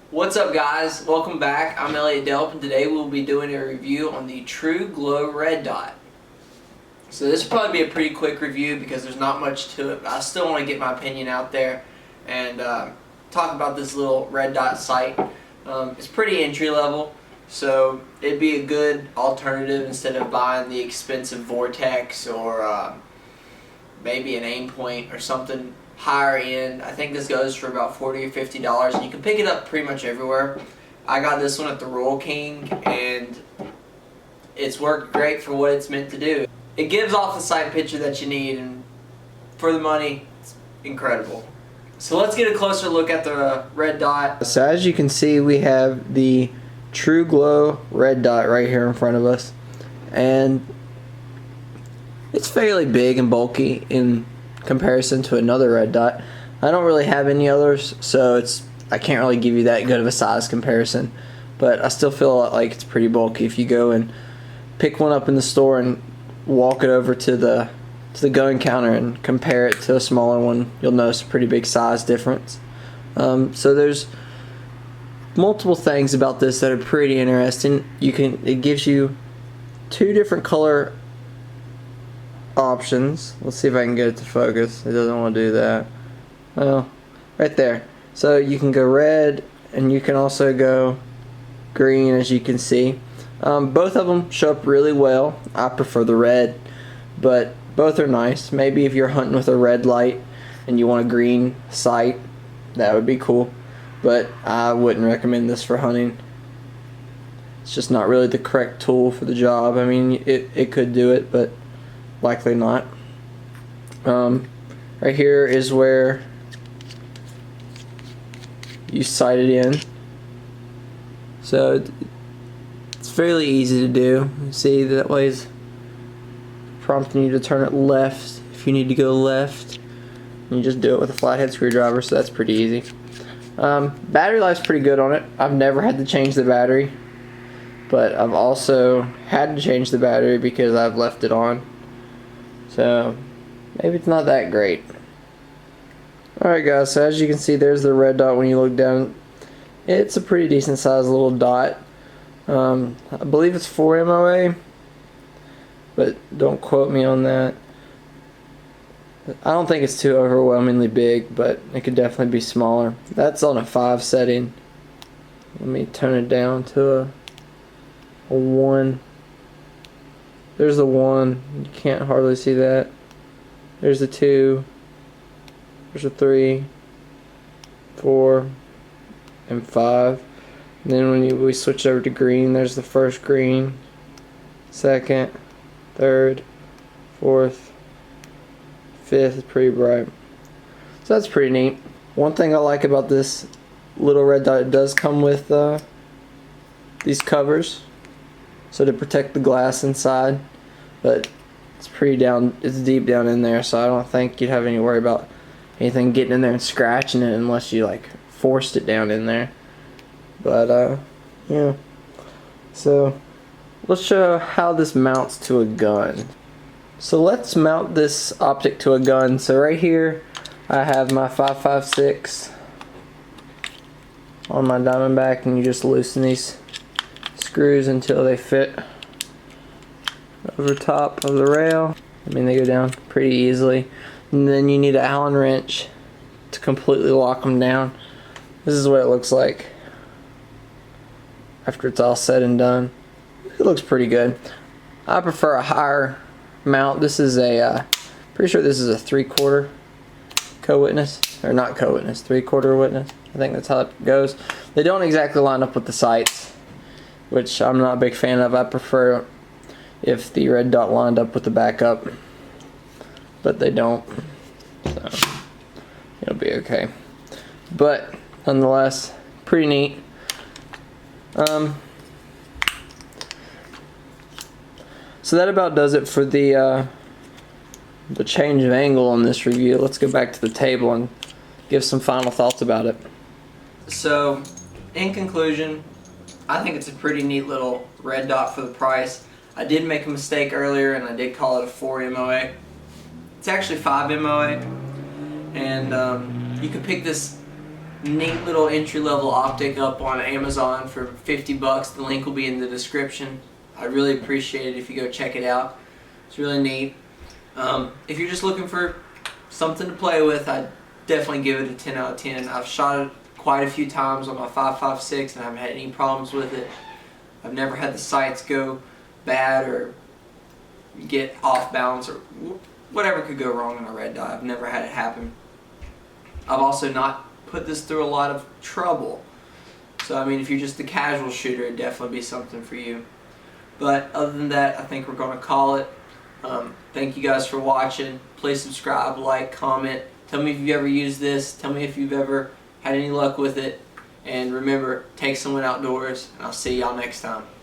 What's up, guys? Welcome back. I'm Elliot Delp, and today we'll be doing a review on the Truglo Red Dot. So this will probably be a pretty quick review because there's not much to it, but I still want to get my opinion out there and talk about this little red dot sight. It's pretty entry level, so it'd be a good alternative instead of buying the expensive Vortex or maybe an aim point or something higher end. I think this goes for about $40 or $50, and you can pick it up pretty much everywhere. I got this one at the Royal King, and it's worked great for what it's meant to do. It gives off the sight picture that you need, and for the money, it's incredible. So let's get a closer look at the red dot. So as you can see, we have the Truglo Red Dot right here in front of us, and it's fairly big and bulky in comparison to another red dot. I don't really have any others, so I can't really give you that good of a size comparison, but I still feel like it's pretty bulky. If you go and pick one up in the store and walk it over to the gun counter and compare it to a smaller one, you'll notice a pretty big size difference. So there's multiple things about this that are pretty interesting. It gives you two different color options. Let's see if I can get it to focus. It doesn't want to do that. Well, right there. So you can go red, and you can also go green, as you can see. Both of them show up really well. I prefer the red, but both are nice. Maybe if you're hunting with a red light and you want a green sight, that would be cool, but I wouldn't recommend this for hunting. It's just not really the correct tool for the job. I mean, it could do it, but likely not. Right here is where you sight it in. So it's fairly easy to do. See, that way is prompting you to turn it left if you need to go left. You just do it with a flathead screwdriver, so that's pretty easy. Battery life's pretty good on it. I've never had to change the battery, but I've also had to change the battery because I've left it on. So maybe it's not that great. Alright guys, so as you can see, there's the red dot when you look down. It's a pretty decent sized little dot. I believe it's 4 MOA, but don't quote me on that. I don't think it's too overwhelmingly big, but it could definitely be smaller. That's on a 5 setting. Let me tone it down to a 1. There's the 1. You can't hardly see that. There's the 2. There's a 3, 4, and 5. And then when we switch over to green, there's the first green, second, third, fourth, fifth is pretty bright. So that's pretty neat. One thing I like about this little red dot, it does come with these covers, so to protect the glass inside, but it's it's deep down in there, so I don't think you'd have any worry about anything getting in there and scratching it unless you like forced it down in there. But yeah, so let's show how this mounts to a gun. So let's mount this optic to a gun. So right here I have my 5.56 on my Diamondback, and you just loosen these screws until they fit over top of the rail. I mean, they go down pretty easily, and then you need an Allen wrench to completely lock them down. This is what it looks like after it's all said and done. It looks pretty good. I prefer a higher mount. This is a pretty sure this is a 3/4 co-witness, or not co-witness, 3/4 witness. I think that's how it goes. They don't exactly line up with the sights, which I'm not a big fan of. I prefer if the red dot lined up with the backup, but they don't, so it'll be okay. But nonetheless, pretty neat. So that about does it for the change of angle on this review. Let's go back to the table and give some final thoughts about it. So, in conclusion, I think it's a pretty neat little red dot for the price. I did make a mistake earlier, and I did call it a 4 MOA. It's actually 5 MOA, and you can pick this neat little entry-level optic up on Amazon for 50 bucks. The link will be in the description. I'd really appreciate it if you go check it out. It's really neat. If you're just looking for something to play with, I'd definitely give it a 10 out of 10. I've shot it quite a few times on my 5.56 and I haven't had any problems with it. I've never had the sights go bad or get off balance or whatever could go wrong on a red dot. I've never had it happen. I've also not put this through a lot of trouble. So I mean, if you're just a casual shooter, it'd definitely be something for you. But other than that, I think we're going to call it. Thank you guys for watching. Please subscribe, like, comment. Tell me if you've ever used this. Tell me if you've ever had any luck with it. And remember, take someone outdoors, and I'll see y'all next time.